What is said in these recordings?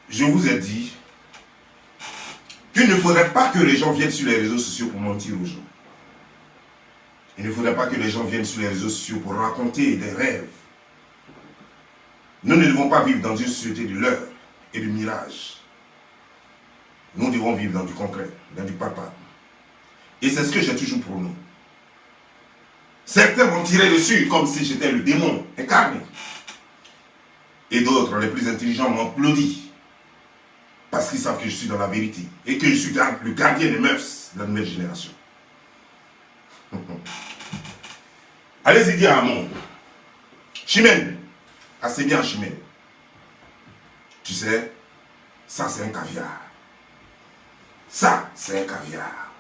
je vous ai dit qu'il ne faudrait pas que les gens viennent sur les réseaux sociaux pour mentir aux gens. Il ne faudrait pas que les gens viennent sur les réseaux sociaux pour raconter des rêves. Nous ne devons pas vivre dans une société de leurre et de mirage. Nous devons vivre dans du concret, dans du papa. Et c'est ce que j'ai toujours prôné. Certains m'ont tiré dessus comme si j'étais le démon incarné. Et d'autres, les plus intelligents, m'ont applaudi. Parce qu'ils savent que je suis dans la vérité. Et que je suis le gardien des mœurs de la nouvelle génération. Allez-y dire à mon Chimène, assez bien Chimène. Tu sais, ça c'est un caviar. Ça c'est un caviar.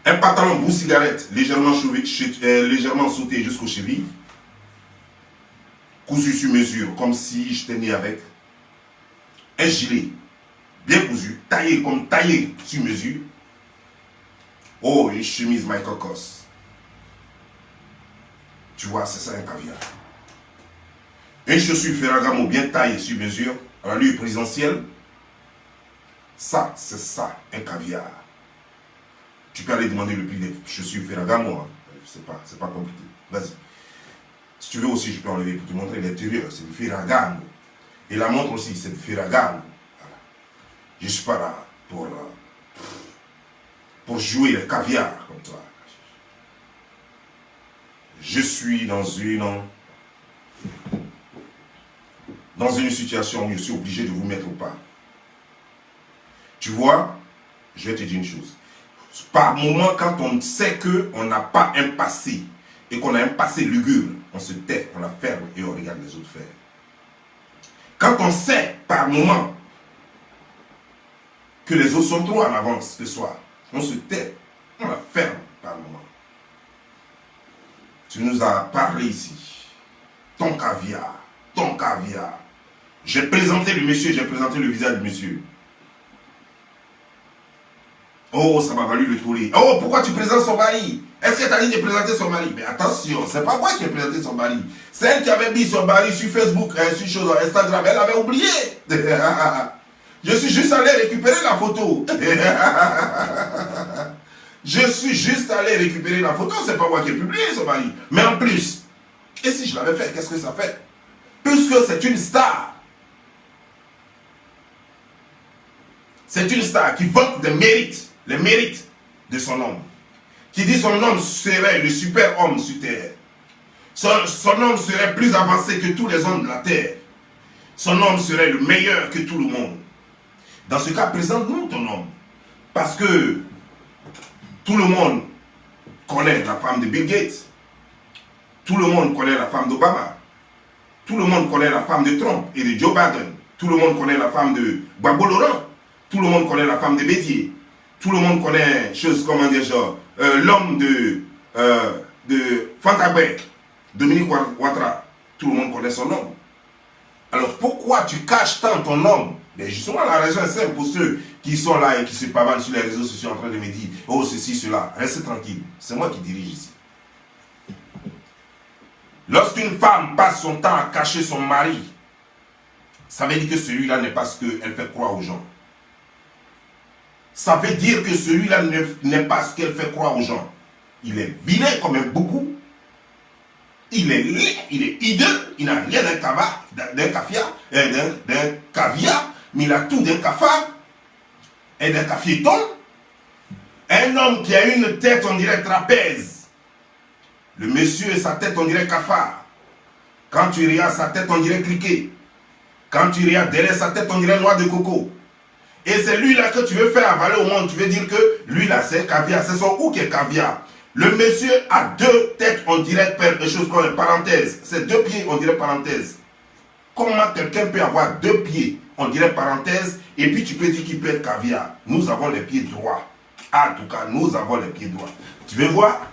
Un pantalon bout cigarette légèrement sauté jusqu'aux chevilles. Cousu sur mesure, comme si j'étais né avec. Un gilet bien cousu, taillé comme taillé sur mesure. Oh, une chemise Michael Kors. Tu vois, c'est ça un caviar. Une chaussure Ferragamo bien taillée sur mesure, à l'allure présidentielle. Ça, c'est ça, un caviar. Tu peux aller demander le prix des chaussures Ferragamo. Hein. C'est pas compliqué. Vas-y. Si tu veux aussi, je peux enlever pour te montrer l'intérieur. C'est du Ferragamo. Et la montre aussi, c'est du Ferragamo. Voilà. Je ne suis pas là pour jouer les caviars comme toi. Je suis dans une situation où je suis obligé de vous mettre au pas. Tu vois, je vais te dire une chose. Par moment, quand on sait qu'on n'a pas un passé et qu'on a un passé lugubre, on se tait, on la ferme et on regarde les autres faire. Quand on sait par moment que les autres sont trop en avance ce soir, on se tait, on la ferme par moment. Tu nous as parlé ici. Ton caviar. J'ai présenté le monsieur, j'ai présenté le visage du monsieur. Oh, ça m'a valu le tollé. Oh, pourquoi tu présentes son mari? Est-ce que tu as dit de présenter son mari? Mais attention, c'est pas moi qui ai présenté son mari. C'est elle qui avait mis son mari sur Facebook, sur Instagram. Elle avait oublié. Je suis juste allé récupérer la photo. Je suis juste allé récupérer la photo. C'est pas moi qui ai publié son mari. Mais en plus, et si je l'avais fait, qu'est-ce que ça fait? Puisque c'est une star. C'est une star qui vante des mérites, les mérites de son homme. Qui dit son homme serait le super homme sur terre. Son homme serait plus avancé que tous les hommes de la terre. Son homme serait le meilleur que tout le monde. Dans ce cas, présente-nous ton homme. Parce que tout le monde connaît la femme de Bill Gates. Tout le monde connaît la femme d'Obama. Tout le monde connaît la femme de Trump et de Joe Biden. Tout le monde connaît la femme de Gbagbo Laurent. Tout le monde connaît la femme de Bédier. Tout le monde connaît, l'homme de Fantabé, Dominique Ouattara. Tout le monde connaît son homme. Alors pourquoi tu caches tant ton homme? Mais justement, la raison est simple pour ceux qui sont là et qui se pavanent sur les réseaux sociaux en train de me dire « Oh, ceci, cela ». Restez tranquille. C'est moi qui dirige ici. Lorsqu'une femme passe son temps à cacher son mari, ça veut dire que celui-là n'est pas ce qu'elle fait croire aux gens. Ça veut dire que celui-là n'est pas ce qu'elle fait croire aux gens. Il est vilain comme un bougou. Il est laid, il est hideux. Il n'a rien d'un caviar, mais il a tout d'un cafard et d'un cafieton. Un homme qui a une tête, on dirait trapèze. Le monsieur et sa tête, on dirait cafard. Quand tu regardes sa tête, on dirait cliquet. Quand tu regardes derrière sa tête, on dirait noix de coco. Et c'est lui-là que tu veux faire avaler au monde. Tu veux dire que lui-là, c'est caviar. C'est son ou qui est caviar. Le monsieur a deux têtes, on dirait des choses comme une parenthèse. C'est deux pieds, on dirait parenthèse. Comment quelqu'un peut avoir deux pieds, on dirait parenthèse, et puis tu peux dire qu'il peut être caviar? Nous avons les pieds droits. En tout cas, nous avons les pieds droits. Tu veux voir?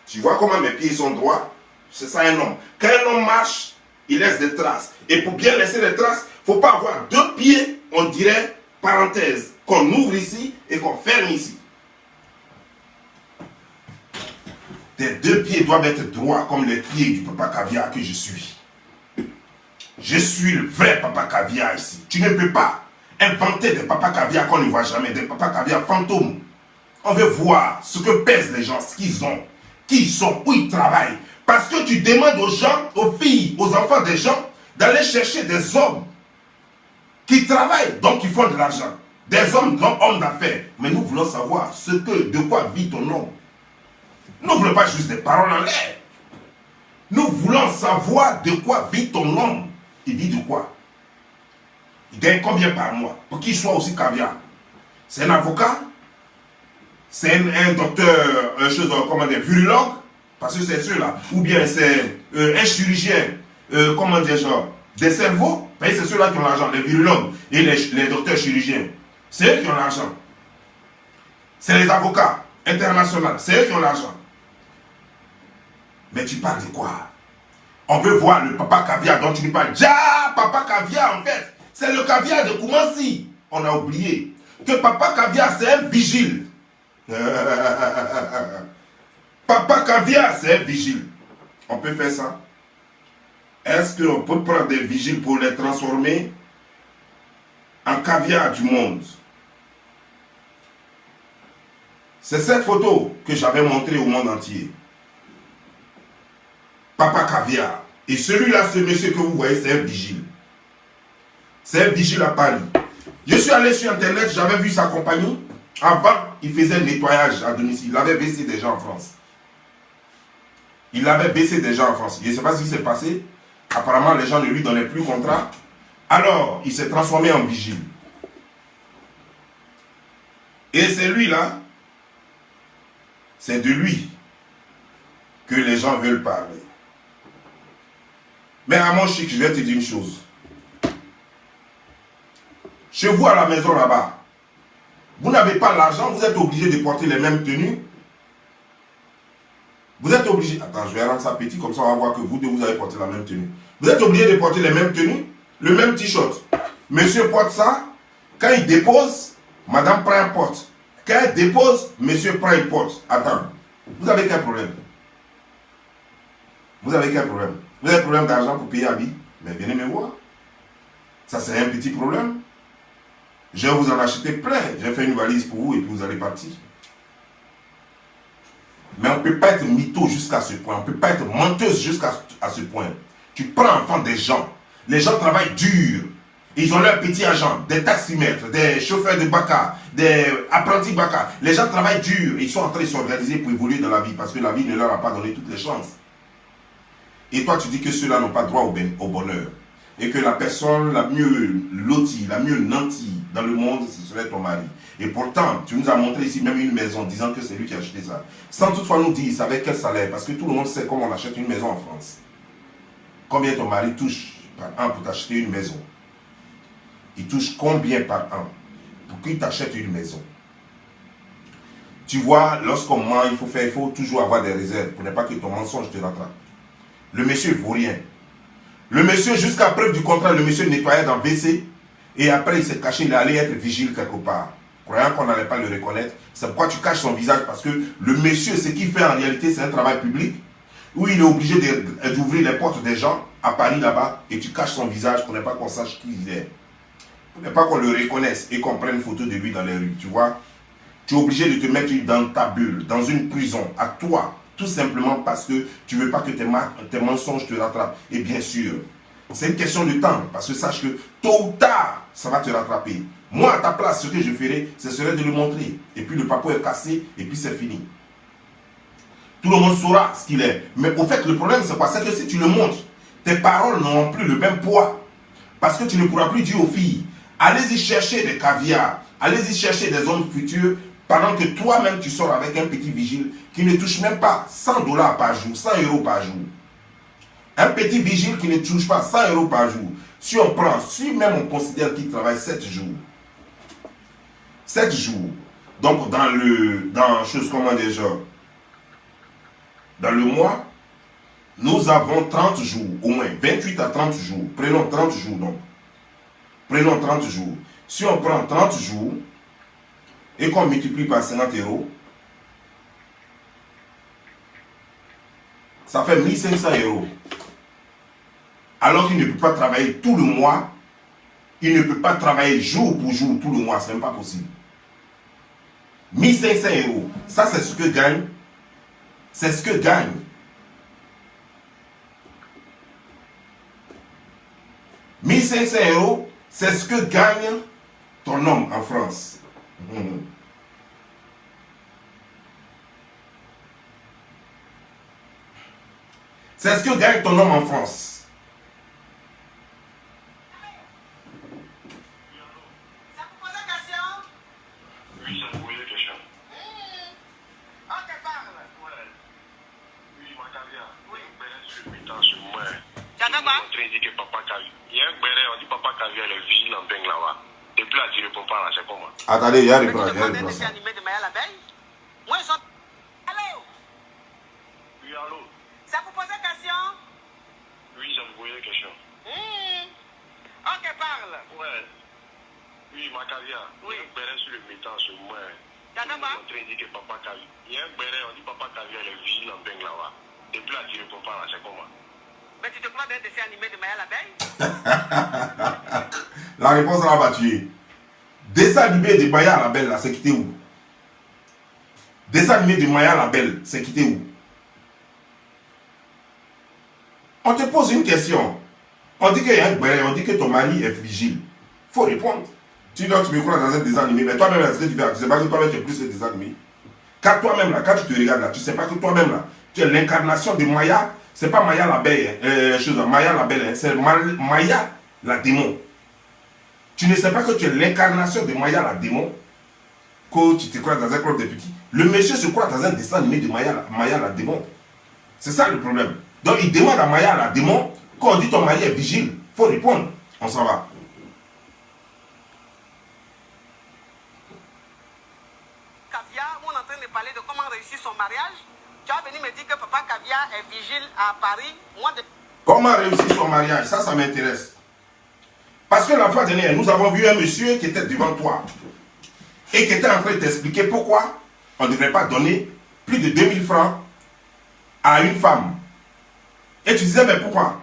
Tu vois comment mes pieds sont droits? C'est ça un homme. Quand un homme marche, il laisse des traces. Et pour bien laisser des traces, il ne faut pas avoir deux pieds, on dirait parenthèse, qu'on ouvre ici et qu'on ferme ici. Tes deux pieds doivent être droits comme les pieds du papa caviar que je suis. Je suis le vrai papa caviar ici. Tu ne peux pas inventer des papas caviar qu'on ne voit jamais, des papas caviar fantômes. On veut voir ce que pèsent les gens, ce qu'ils ont, qui ils sont, où ils travaillent. Parce que tu demandes aux gens, aux filles, aux enfants des gens, d'aller chercher des hommes qui travaillent, donc qui font de l'argent. Des hommes, hommes d'affaires. Mais nous voulons savoir de quoi vit ton homme. Nous ne voulons pas juste des paroles en l'air. Nous voulons savoir de quoi vit ton homme. Il vit de quoi? Il gagne combien par mois? Pour qu'il soit aussi caviar. C'est un avocat? C'est un docteur, comment dire, virologue? Parce que c'est ceux-là. Ou bien c'est un chirurgien, comment dire, genre, des cerveaux? C'est ceux-là qui ont l'argent, les virologues et les docteurs chirurgiens. C'est eux qui ont l'argent. C'est les avocats internationaux, c'est eux qui ont l'argent. Mais tu parles de quoi? On veut voir le papa caviar dont tu nous parles. Ja, papa caviar en fait, c'est le caviar de Koumassi. On a oublié que papa caviar c'est un vigile. Papa caviar c'est un vigile. On peut faire ça? Est-ce qu'on peut prendre des vigiles pour les transformer en caviar du monde? C'est cette photo que j'avais montrée au monde entier. Papa caviar. Et celui-là, ce monsieur que vous voyez, c'est un vigile. C'est un vigile à Paris. Je suis allé sur Internet, j'avais vu sa compagnie. Avant, il faisait le nettoyage à domicile. Il avait baissé des gens en France. Il avait baissé des gens en France. Je ne sais pas ce qui s'est passé. Apparemment, les gens ne lui donnaient plus contrat. Alors, il s'est transformé en vigile. Et c'est lui-là, c'est de lui que les gens veulent parler. Mais à mon chic, je vais te dire une chose. Chez vous à la maison là-bas, vous n'avez pas l'argent, vous êtes obligé de porter les mêmes tenues. Vous êtes obligé, attends, je vais rendre ça petit, comme ça on va voir que vous deux, vous avez porté la même tenue. Vous êtes obligé de porter les mêmes tenues, le même t-shirt. Monsieur porte ça, quand il dépose, madame prend un porte. Quand elle dépose, monsieur prend une porte. Attends, vous avez quel problème? Vous avez quel problème? Vous avez un problème d'argent pour payer habit? Mais venez me voir. Ça c'est un petit problème. Je vais vous en acheter plein. J'ai fait une valise pour vous et puis vous allez partir. Mais on ne peut pas être mytho jusqu'à ce point. On ne peut pas être menteuse jusqu'à ce point. Tu prends enfant des gens. Les gens travaillent dur. Ils ont leur petit agent, des taximètres, des chauffeurs de Baka, des apprentis Baka. Les gens travaillent dur. Ils sont en train de s'organiser pour évoluer dans la vie parce que la vie ne leur a pas donné toutes les chances. Et toi, tu dis que ceux-là n'ont pas droit au bonheur. Et que la personne la mieux lotie, la mieux nantie dans le monde, ce serait ton mari. Et pourtant, tu nous as montré ici même une maison disant que c'est lui qui a acheté ça. Sans toutefois nous dire, c'est avec quel salaire. Parce que tout le monde sait comment on achète une maison en France. Combien ton mari touche par an pour t'acheter une maison? Il touche combien par an pour qu'il t'achète une maison? Tu vois, lorsqu'on ment, il faut toujours avoir des réserves pour ne pas que ton mensonge te rattrape. Le monsieur ne vaut rien. Le monsieur, jusqu'à preuve du contraire, le monsieur nettoyait dans WC et après il s'est caché, il allait être vigile quelque part. Croyant qu'on n'allait pas le reconnaître, c'est pourquoi tu caches son visage parce que le monsieur, ce qu'il fait en réalité, c'est un travail public où il est obligé d'ouvrir les portes des gens à Paris là-bas et tu caches son visage pour ne pas qu'on sache qui il est. Pour ne pas qu'on le reconnaisse et qu'on prenne une photo de lui dans les rues, tu vois. Tu es obligé de te mettre dans ta bulle, dans une prison, à toi. Tout simplement parce que tu ne veux pas que tes mensonges te rattrapent. Et bien sûr, c'est une question de temps. Parce que sache que tôt ou tard, ça va te rattraper. Moi, à ta place, ce que je ferais, ce serait de le montrer. Et puis le papeau est cassé, et puis c'est fini. Tout le monde saura ce qu'il est. Mais au fait, le problème, c'est quoi? C'est que si tu le montres, tes paroles n'auront plus le même poids. Parce que tu ne pourras plus dire aux filles, allez-y chercher des caviars, allez-y chercher des hommes futurs, pendant que toi-même, tu sors avec un petit vigile qui ne touche même pas 100 $ par jour, 100 € par jour. Un petit vigile qui ne touche pas 100 € par jour. Si on prend, si même on considère qu'il travaille 7 jours. 7 jours. Donc, dans le mois, nous avons 30 jours, au moins 28 à 30 jours. Prenons 30 jours, donc. Prenons 30 jours. Si on prend 30 jours, et qu'on multiplie par 50 €, ça fait 1500 €. alors qu'il ne peut pas travailler tout le mois, il ne peut pas travailler jour pour jour tout le mois, ce n'est même pas possible. 1500 euros, ça c'est ce que gagne. C'est ce que gagne. « 1500 euros, c'est ce que gagne ton homme en France. C'est ce que gagne ton homme en France. Ça vous pose la question? Oui, ça me pose la question. On te parle. Ouais. Oui, ma caviar. Oui. Sur le mi-temps, sur moi. Ça fait quoi? En train de dire que papa caviar. Il y a un béret, on dit papa caviar, il est vigilant en Beng là-bas. Depuis là, tu ne réponds pas là, c'est comment? Attendez, il y a des Mais tu te problèmes. prends un dessin animé de Maya l'abeille? Moi, ils sont... Allô? Oui, allô? Ça vous pose la question? Oui, ça me pose la question. On te parle. Ouais. Oui, ma caviar. Oui. Il y a un béret sur le mi-temps, sur moi. Ça fait quoi? En train de dire que papa caviar. Il y a un béret, on dit papa caviar, il est vigilant en Beng là-bas. Depuis là, tu ne réponds pas là, c'est comment? Mais tu te prends un dessin animé de Maya l'abeille? La réponse là va tuer. Dessin animé de Maya la Belle, là, c'est quitté où? Dessin animé de Maya la Belle, c'est quitté où? On te pose une question. On dit qu'il y a un béret, on dit que ton mari est vigile. Il faut répondre. Tu dois te me croire dans un dessin animé, mais toi-même, est-ce que tu fais? Tu sais pas que toi-même tu es plus que dessin animé. Car toi-même, là, quand tu te regardes là, tu sais pas que toi-même, là, tu es l'incarnation de Maya. C'est pas Maya la Belle, Maya la Belle, c'est Maya la démon. Tu ne sais pas que tu es l'incarnation de Maya la démon, que tu te crois dans un club de petits. Le monsieur se croit dans un dessin animé de Maya la démon. C'est ça le problème. Donc il demande à Maya la démon, quand on dit ton mari est vigile, il faut répondre. On s'en va. Caviar, on est en train de parler de comment réussir son mariage. Tu vas venir me dire que papa Caviar est vigile à Paris. Moi, de... Comment réussir son mariage? Ça m'intéresse. Parce que la fois dernière, nous avons vu un monsieur qui était devant toi et qui était en train de t'expliquer pourquoi on ne devrait pas donner plus de 2000 francs à une femme. Et tu disais, mais pourquoi?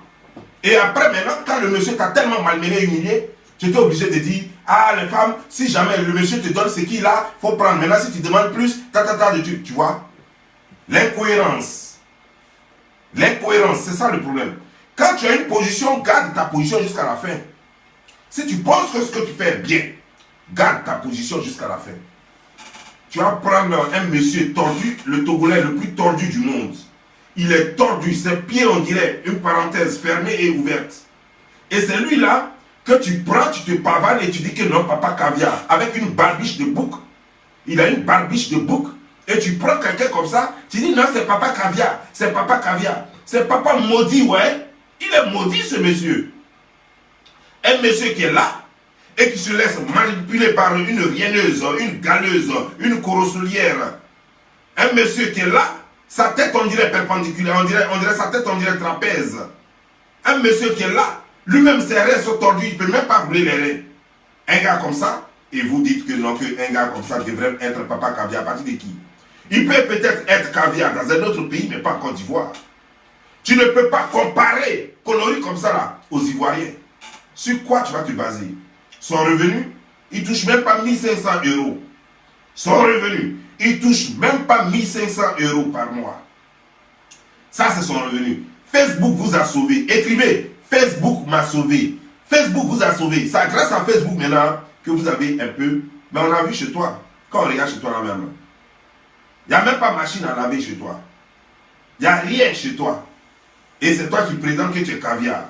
Et après, maintenant, quand le monsieur t'a tellement malmené et humilié, tu étais obligé de dire, ah, les femmes, si jamais le monsieur te donne ce qu'il a, il faut prendre. Maintenant, si tu demandes plus, tu vois? L'incohérence. L'incohérence, c'est ça le problème. Quand tu as une position, garde ta position jusqu'à la fin. Si tu penses que ce que tu fais est bien, garde ta position jusqu'à la fin. Tu vas prendre un monsieur tordu, le Togolais le plus tordu du monde. Il est tordu, ses pieds on dirait une parenthèse fermée et ouverte. Et c'est lui-là que tu prends, tu te pavanes et tu dis que non, papa caviar, avec une barbiche de bouc. Il a une barbiche de bouc. Et tu prends quelqu'un comme ça, tu dis non, c'est papa caviar, c'est papa caviar. C'est papa maudit, ouais. Il est maudit ce monsieur. Un monsieur qui est là et qui se laisse manipuler par une rienneuse, une galeuse, une corossolière. Un monsieur qui est là, sa tête on dirait perpendiculaire, on dirait sa tête on dirait trapèze. Un monsieur qui est là, lui-même ses reins sont tordus, il ne peut même pas rouler les reins. Un gars comme ça, et vous dites que non, qu'un gars comme ça devrait être papa caviar, à partir de qui? Il peut peut-être être caviar dans un autre pays, mais pas en Côte d'Ivoire. Tu ne peux pas comparer coloris comme ça là, aux Ivoiriens. Sur quoi tu vas te baser? Son revenu, il ne touche même pas 1500 euros. Son revenu, il ne touche même pas 1500 euros par mois. Ça, c'est son revenu. Facebook vous a sauvé. Écrivez, Facebook m'a sauvé. Facebook vous a sauvé. C'est grâce à Facebook maintenant que vous avez un peu... Mais on a vu chez toi. Quand on regarde chez toi là même. Il n'y a même pas machine à laver chez toi. Il n'y a rien chez toi. Et c'est toi qui présentes que tu es caviar.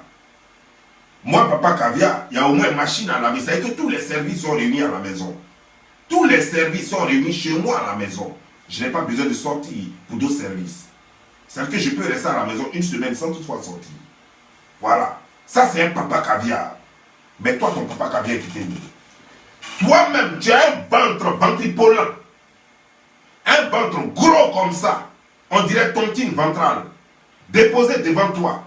Moi, papa caviar, il y a au moins machine à laver. C'est que tous les services sont réunis à la maison. Tous les services sont réunis chez moi à la maison. Je n'ai pas besoin de sortir pour d'autres services. C'est-à-dire que je peux rester à la maison une semaine sans toutefois sortir. Voilà. Ça, c'est un papa caviar. Mais toi, ton papa caviar qui t'aime. Toi-même, tu as un ventre ventripolant. Un ventre gros comme ça. On dirait tontine ventrale. Déposé devant toi.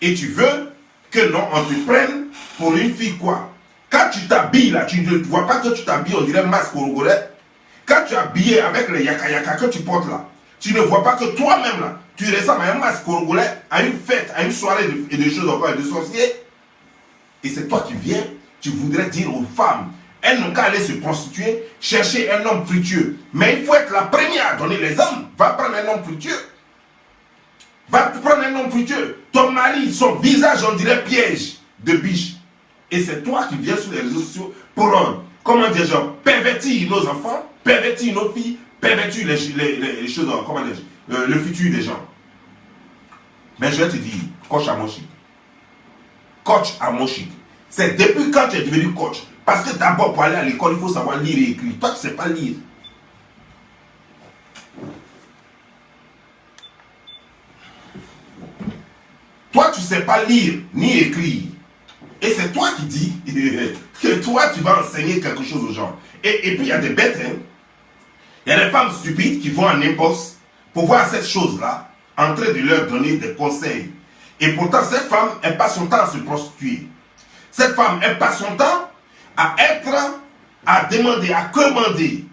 Et tu veux que non, on te prenne pour une fille quoi? Quand tu t'habilles là, tu ne vois pas que tu t'habilles, on dirait masque congolais. Quand tu es habillé avec les yaka yaka que tu portes là, tu ne vois pas que toi-même là, Tu ressembles à un masque congolais, à une fête, à une soirée et des choses encore, et de sorciers. Et c'est toi qui viens, tu voudrais dire aux femmes, elles n'ont qu'à aller se prostituer, chercher un homme fructueux. Mais il faut être la première à donner les hommes. Va prendre un homme fructueux. Va prendre un homme fructueux. Ton mari, son visage, on dirait piège de biche. Et c'est toi qui viens sur les réseaux sociaux pour, comment dire, genre, pervertir nos enfants, pervertir nos filles, pervertir les choses, comment dire, le futur des gens. Mais je vais te dire, coach à mon chic. Coach à mon chic. C'est depuis quand tu es devenu coach. Parce que d'abord, pour aller à l'école, il faut savoir lire et écrire. Toi, tu ne sais pas lire. Toi, tu ne sais pas lire ni écrire. Et c'est toi qui dis que toi, tu vas enseigner quelque chose aux gens. Et puis, il y a des bêtes. Hein? Il y a des femmes stupides qui vont en imposte pour voir cette chose-là, en train de leur donner des conseils. Et pourtant, cette femme, elle passe son temps à se prostituer. Cette femme, elle passe son temps à demander, à commander.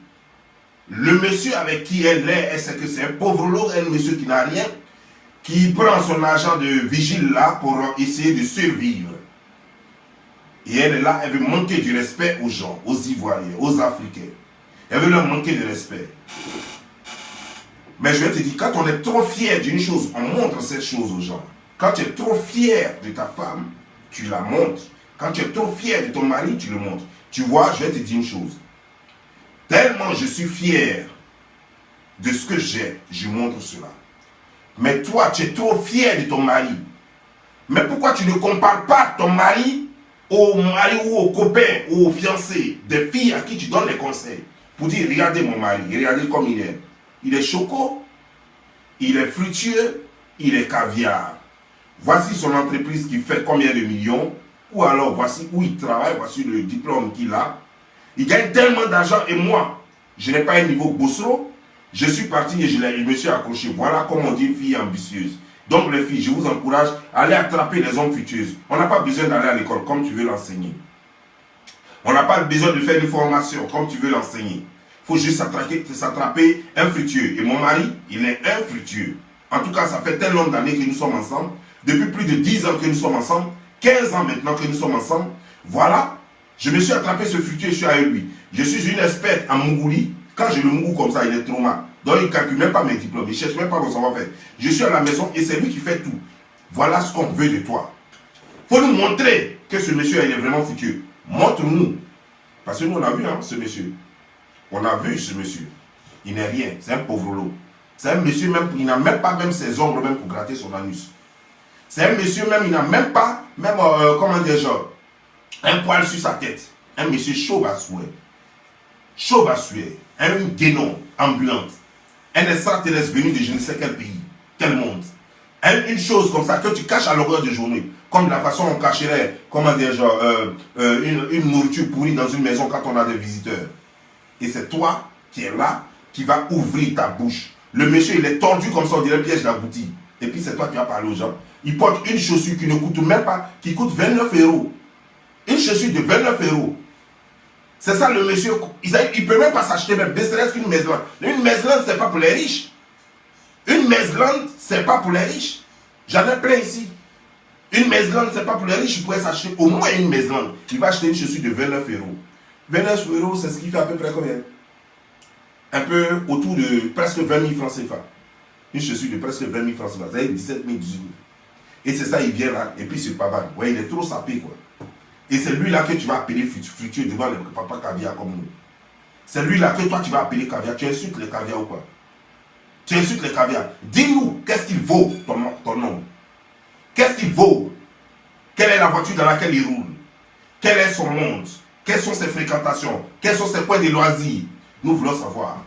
Le monsieur avec qui elle est, elle sait que c'est un pauvre lot, un monsieur qui n'a rien, qui prend son argent de vigile là pour essayer de survivre. Et elle est là, elle veut manquer du respect aux gens, aux Ivoiriens, aux Africains. Elle veut leur manquer de respect. Mais je vais te dire, quand on est trop fier d'une chose, on montre cette chose aux gens. Quand tu es trop fier de ta femme, tu la montres. Quand tu es trop fier de ton mari, tu le montres. Tu vois, je vais te dire une chose. Tellement je suis fier de ce que j'ai, je montre cela. Mais toi, tu es trop fier de ton mari. Mais pourquoi tu ne compares pas ton mari au mari ou au copain ou au fiancé des filles à qui tu donnes les conseils pour dire, regardez mon mari, regardez comme il est. Il est choco, il est fructueux, il est caviar. Voici son entreprise qui fait combien de millions. Ou alors, voici où il travaille, voici le diplôme qu'il a. Il gagne tellement d'argent et moi, je n'ai pas un niveau bossero. Je suis parti et je me suis accroché. Voilà comme on dit une fille ambitieuse. Donc les filles, je vous encourage à aller attraper les hommes fructueux. On n'a pas besoin d'aller à l'école comme tu veux l'enseigner. On n'a pas besoin de faire une formation comme tu veux l'enseigner. Il faut juste s'attraper un fructueux. Et mon mari, il est un fructueux. En tout cas, ça fait tellement d'années que nous sommes ensemble. Depuis plus de 10 ans que nous sommes ensemble. 15 ans maintenant que nous sommes ensemble. Voilà. Je me suis attrapé ce fructueux, je suis avec lui. Je suis une experte en mougouli. Quand je le mougoule comme ça, il est trop mal. Donc il ne calcule même pas mes diplômes. Il ne cherche même pas mon savoir-faire. Je suis à la maison et c'est lui qui fait tout. Voilà ce qu'on veut de toi. Il faut nous montrer que ce monsieur, il est vraiment fructueux. Montre-nous. Parce que nous, on a vu hein, ce monsieur. On a vu ce monsieur. Il n'est rien. C'est un pauvre lot. C'est un monsieur même, il n'a même pas même ses ongles même pour gratter son anus. C'est un monsieur même, il n'a même pas, même, comment dire, genre, un poil sur sa tête. Un monsieur chauve à souhait. Chauve à souhait. Un guénon ambulante. Un extraterrestre venu de je ne sais quel pays, quel monde. Une chose comme ça que tu caches à longueur de journée. Comme de la façon on cacherait, comment dire, genre, une nourriture pourrie dans une maison quand on a des visiteurs. Et c'est toi qui es là, qui va ouvrir ta bouche. Le monsieur, il est tordu comme ça, on dirait le piège d'abouti. Et puis c'est toi qui vas parler aux gens. Il porte une chaussure qui ne coûte même pas, qui coûte 29 €. Une chaussure de 29 €. C'est ça le monsieur. Il ne peut même pas s'acheter même, ne serait-ce qu'une Maislande. Une Maislande, ce n'est pas pour les riches. Une Maislande, ce n'est pas pour les riches. J'en ai plein ici. Une Maislande, ce n'est pas pour les riches. Il pourrait s'acheter au moins une Maislande. Il va acheter une chaussure de 29 €. 29 €, c'est ce qui fait à peu près combien? Un peu autour de presque 20 000 francs CFA. Une chaussure de presque 20 000 francs CFA. Ça veut dire 17 000, 18 000. Et c'est ça, il vient là, et puis il se pavane. Ouais, il est trop sapé, quoi. Et c'est lui-là que tu vas appeler fructueux devant le papa caviar comme nous. C'est lui-là que toi tu vas appeler caviar. Tu insultes les caviars ou quoi? Tu insultes les caviars. Dis-nous, qu'est-ce qu'il vaut ton nom? Qu'est-ce qu'il vaut? Quelle est la voiture dans laquelle il roule? Quel est son monde? Quelles sont ses fréquentations? Quels sont ses points de loisirs? Nous voulons savoir.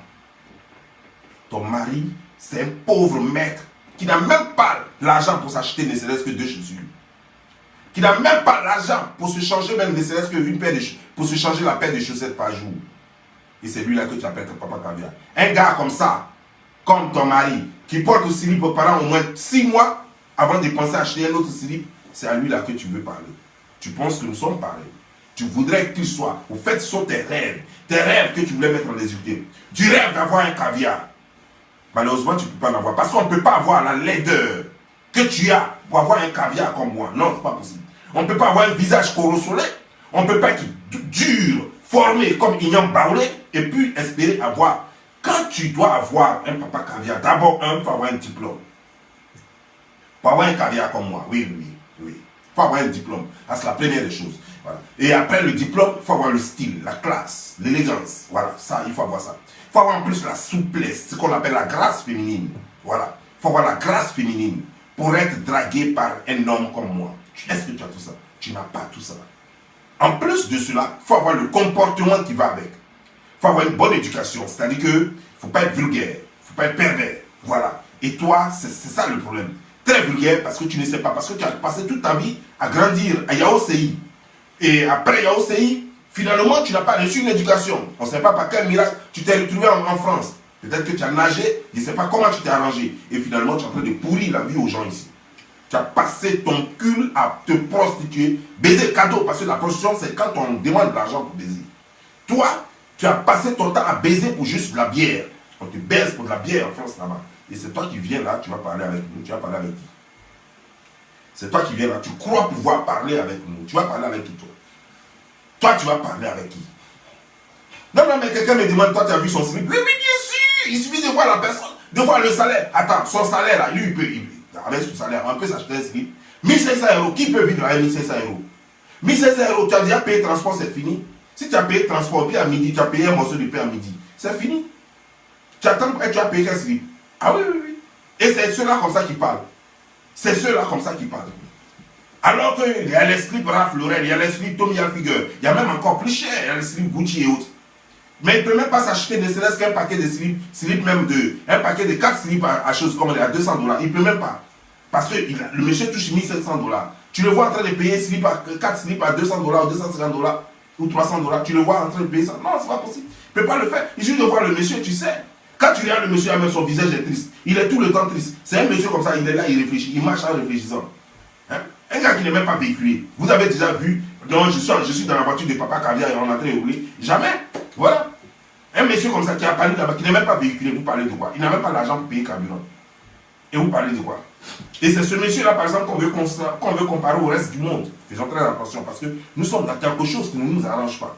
Ton mari, c'est un pauvre mec qui n'a même pas l'argent pour s'acheter ne serait-ce que 2 chaussures. Qui n'a même pas l'argent pour se changer même ne serait-ce qu'une paire de pour se changer la paire de chaussettes par jour. Et c'est lui là que tu appelles ton papa caviar. Un gars comme ça, comme ton mari, qui porte le slip aux parents au moins 6 mois avant de penser à acheter un autre slip, c'est à lui là que tu veux parler. Tu penses que nous sommes pareils. Tu voudrais qu'il soit. Au fait, ce sont tes rêves. Tes rêves que tu voulais mettre en exécution. Tu rêves d'avoir un caviar. Malheureusement, tu ne peux pas en avoir. Parce qu'on ne peut pas avoir la laideur que tu as pour avoir un caviar comme moi. Non, ce n'est pas possible. On ne peut pas avoir un visage corossolé. On ne peut pas être dur, formé comme Ignam Baoulé et puis espérer avoir. Quand tu dois avoir un papa caviar, d'abord, il faut avoir un diplôme. Pour avoir un caviar comme moi, oui. Il faut avoir un diplôme. C'est la première des choses. Voilà. Et après le diplôme, il faut avoir le style, la classe, l'élégance. Voilà, ça, il faut avoir ça. Il faut avoir en plus la souplesse, ce qu'on appelle la grâce féminine. Voilà. Il faut avoir la grâce féminine pour être dragué par un homme comme moi. Est-ce que tu as tout ça? Tu n'as pas tout ça. En plus de cela, il faut avoir le comportement qui va avec. Il faut avoir une bonne éducation. C'est-à-dire qu'il ne faut pas être vulgaire, il ne faut pas être pervers. Voilà. Et toi, c'est ça le problème. Très vulgaire parce que tu ne sais pas, parce que tu as passé toute ta vie à grandir à Yaoséi. Et après Yaoséi, finalement, tu n'as pas reçu une éducation. On ne sait pas par quel miracle tu t'es retrouvé en France. Peut-être que tu as nagé, je ne sais pas comment tu t'es arrangé. Et finalement, tu es en train de pourrir la vie aux gens ici. Tu as passé ton cul à te prostituer, baiser cadeau, parce que la prostitution, c'est quand on demande de l'argent pour baiser. Toi, tu as passé ton temps à baiser pour juste de la bière. On te baise pour de la bière en France là-bas. Et c'est toi qui viens là, tu vas parler avec nous. Tu vas parler avec qui? C'est toi qui viens là, tu crois pouvoir parler avec nous. Tu vas parler avec qui, toi? Toi, tu vas parler avec qui? Non, mais quelqu'un me demande, toi, tu as vu son slip? Oui, bien sûr. Il suffit de voir la personne, de voir le salaire. Attends, son salaire là, lui, avec son salaire, on peut s'acheter un slip. 1500 €, qui peut vivre avec 1500 €? 1500 €, tu as déjà payé le transport, c'est fini. Si tu as payé le transport, puis à midi, tu as payé un morceau de pain à midi, c'est fini. Tu attends, tu as payé quel slip? Ah oui. Et c'est ceux-là comme ça qui parlent. C'est ceux-là comme ça qui parlent. Alors qu'il y a les slips Ralph Lauren, il y a les slips Tommy Hilfiger, il y a même encore plus cher, il y a les slips Gucci et autres. Mais il ne peut même pas s'acheter ne serait-ce qu'un paquet de slips même un paquet de 4 slips à choses comme à 200 $. Il ne peut même pas. Parce que le monsieur touche 1700 $. Tu le vois en train de payer 4 slips à 200 $, ou 250 $ ou 300 $. Tu le vois en train de payer ça. Non, ce n'est pas possible. Il ne peut pas le faire. Il suffit de voir le monsieur, tu sais. Quand tu regardes le monsieur, même son visage est triste. Il est tout le temps triste. C'est un monsieur comme ça, il est là, il réfléchit. Il marche en réfléchissant. Hein? Un gars qui n'est même pas véhiculé. Vous avez déjà vu, donc je suis dans la voiture de Papa Caviar et on est en train de rouler. Jamais. Voilà. Un monsieur comme ça qui a parlé là-bas, qui n'est même pas véhiculé, vous parlez de quoi? Il n'a même pas l'argent pour payer carburant. Et vous parlez de quoi? Et c'est ce monsieur-là, par exemple, qu'on veut comparer au reste du monde. Faisons très attention parce que nous sommes dans quelque chose qui ne nous arrange pas.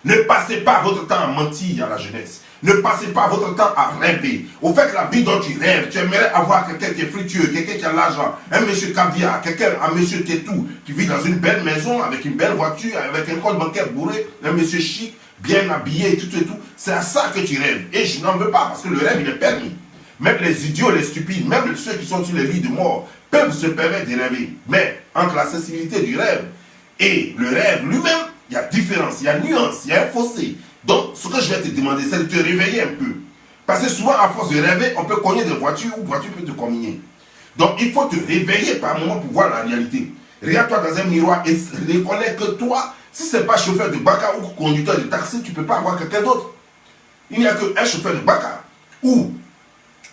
Ne passez pas votre temps à mentir à la jeunesse. Ne passez pas votre temps à rêver. Au fait, la vie dont tu rêves, tu aimerais avoir quelqu'un qui est fructueux, quelqu'un qui a l'argent, un monsieur caviar, un monsieur qui est tout, qui vit dans une belle maison, avec une belle voiture, avec un compte bancaire bourré, un monsieur chic, bien habillé, tout et tout. C'est à ça que tu rêves. Et je n'en veux pas parce que le rêve, il est permis. Même les idiots, les stupides, même ceux qui sont sur les lits de mort, peuvent se permettre de rêver. Mais entre la sensibilité du rêve et le rêve lui-même, il y a différence, il y a nuance, il y a un fossé. Donc, ce que je vais te demander, c'est de te réveiller un peu. Parce que souvent, à force de rêver, on peut cogner des voitures ou voiture peut te combiner. Donc, il faut te réveiller par moment pour voir la réalité. Regarde-toi dans un miroir et reconnais que toi, si ce n'est pas chauffeur de Baka ou conducteur de taxi, tu ne peux pas avoir quelqu'un d'autre. Il n'y a qu'un chauffeur de Baka ou,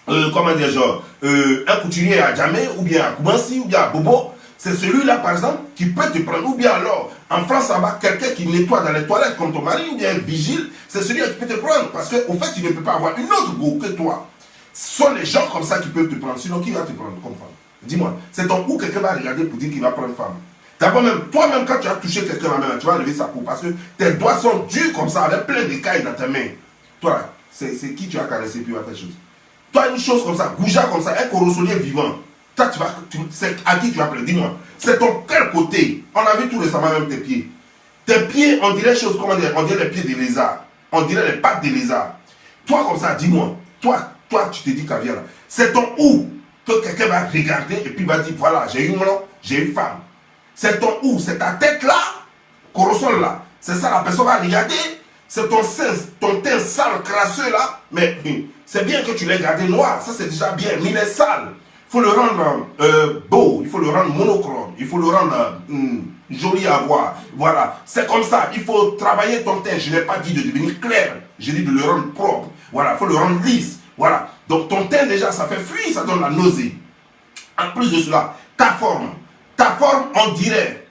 comment dire, genre, un couturier à Djamé ou bien à Koumassi ou bien à Bobo. C'est celui-là, par exemple, qui peut te prendre. Ou bien alors, en France, là-bas, quelqu'un qui nettoie dans les toilettes comme ton mari, ou bien un vigile, c'est celui-là qui peut te prendre. Parce qu'au fait, il ne peut pas avoir une autre go que toi. Ce sont les gens comme ça qui peuvent te prendre. Sinon, qui va te prendre comme femme? Dis-moi, c'est ton où quelqu'un va regarder pour dire qu'il va prendre femme. D'abord même, toi-même, quand tu as touché quelqu'un la main, tu vas lever sa peau. Parce que tes doigts sont durs comme ça, avec plein d'écailles dans tes mains. Toi, c'est qui tu as caressé puis tu vas faire chose. Toi, une chose comme ça, Gouja comme ça, un corossolier vivant. Toi, c'est à qui tu vas appeler? Dis-moi. C'est ton quel côté? On a vu tout récemment même tes pieds. Tes pieds, on dirait choses, comment dire, on dirait les pieds des lézards. On dirait les pattes des lézards. Toi, comme ça, dis-moi. Toi, tu te dis caviar. C'est ton où que quelqu'un va regarder et puis va dire, voilà, j'ai une nom, j'ai une femme. C'est ton où? C'est ta tête là, corossol là. C'est ça, la personne va regarder. C'est ton sein, ton teint sale, crasseux là. Mais c'est bien que tu l'aies gardé noir. Ça, c'est déjà bien. Mais il est sale. Il faut le rendre beau, il faut le rendre monochrome, il faut le rendre joli à voir. Voilà, c'est comme ça, il faut travailler ton teint. Je n'ai pas dit de devenir clair, j'ai dit de le rendre propre. Voilà, il faut le rendre lisse. Voilà, donc ton teint déjà, ça fait fuir, ça donne la nausée. En plus de cela, ta forme, on dirait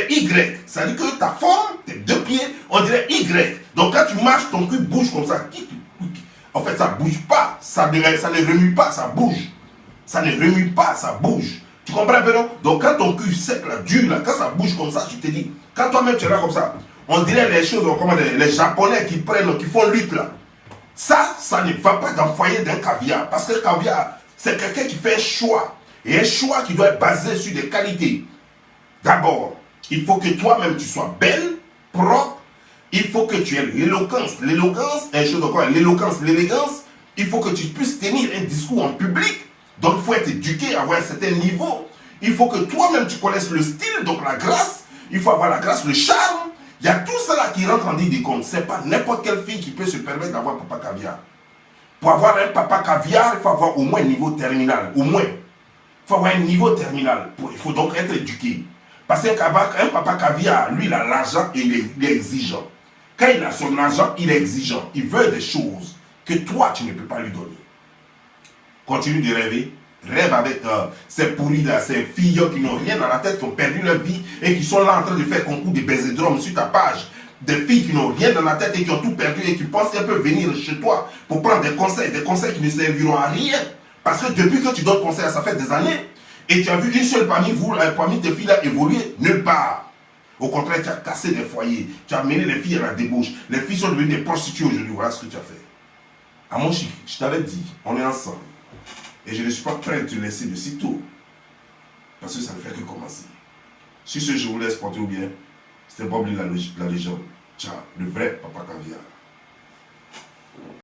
Y. Ça veut dire que ta forme, tes deux pieds, on dirait Y. Donc quand tu marches, ton cul bouge comme ça. En fait, ça bouge pas. Ça ne remue pas, ça bouge. Ça ne remue pas, ça bouge. Tu comprends un peu, non? Donc, quand ton cul sec, là, dur, là, quand ça bouge comme ça, je te dis, quand toi-même tu es là comme ça, on dirait les choses, comment les Japonais qui prennent, qui font lutte, là. Ça ne va pas dans le foyer d'un caviar. Parce que le caviar, c'est quelqu'un qui fait un choix. Et un choix qui doit être basé sur des qualités. D'abord, il faut que toi-même tu sois belle, propre. Il faut que tu aies l'éloquence. L'éloquence, une chose encore, l'éloquence, l'élégance. Il faut que tu puisses tenir un discours en public. Donc, il faut être éduqué, avoir un certain niveau. Il faut que toi-même tu connaisses le style, donc la grâce. Il faut avoir la grâce, le charme. Il y a tout cela qui rentre en ligne de compte. Ce n'est pas n'importe quelle fille qui peut se permettre d'avoir papa caviar. Pour avoir un papa caviar, il faut avoir au moins un niveau terminal. Au moins. Il faut avoir un niveau terminal. Il faut donc être éduqué. Parce qu'un papa caviar, lui, il a l'argent et il est exigeant. Quand il a son argent, il est exigeant. Il veut des choses que toi, tu ne peux pas lui donner. Continue de rêver. Rêve avec ces pourris là, ces filles qui n'ont rien dans la tête, qui ont perdu leur vie et qui sont là en train de faire concours de baiser-drum sur ta page. Des filles qui n'ont rien dans la tête et qui ont tout perdu et qui pensent qu'elles peuvent venir chez toi pour prendre des conseils qui ne serviront à rien. Parce que depuis que tu donnes conseil, ça fait des années, et tu as vu une seule parmi vous, parmi tes filles là évoluer, nulle part. Au contraire, tu as cassé des foyers, tu as mené les filles à la débauche. Les filles sont devenues des prostituées aujourd'hui, voilà ce que tu as fait. À mon chic, je t'avais dit, on est ensemble. Et je ne suis pas prêt à te laisser de si tôt. Parce que ça ne fait que commencer. Sur ce, je vous laisse, portez-vous bien. C'était Bob Lee, la légende. Ciao, le vrai Papa Caviar.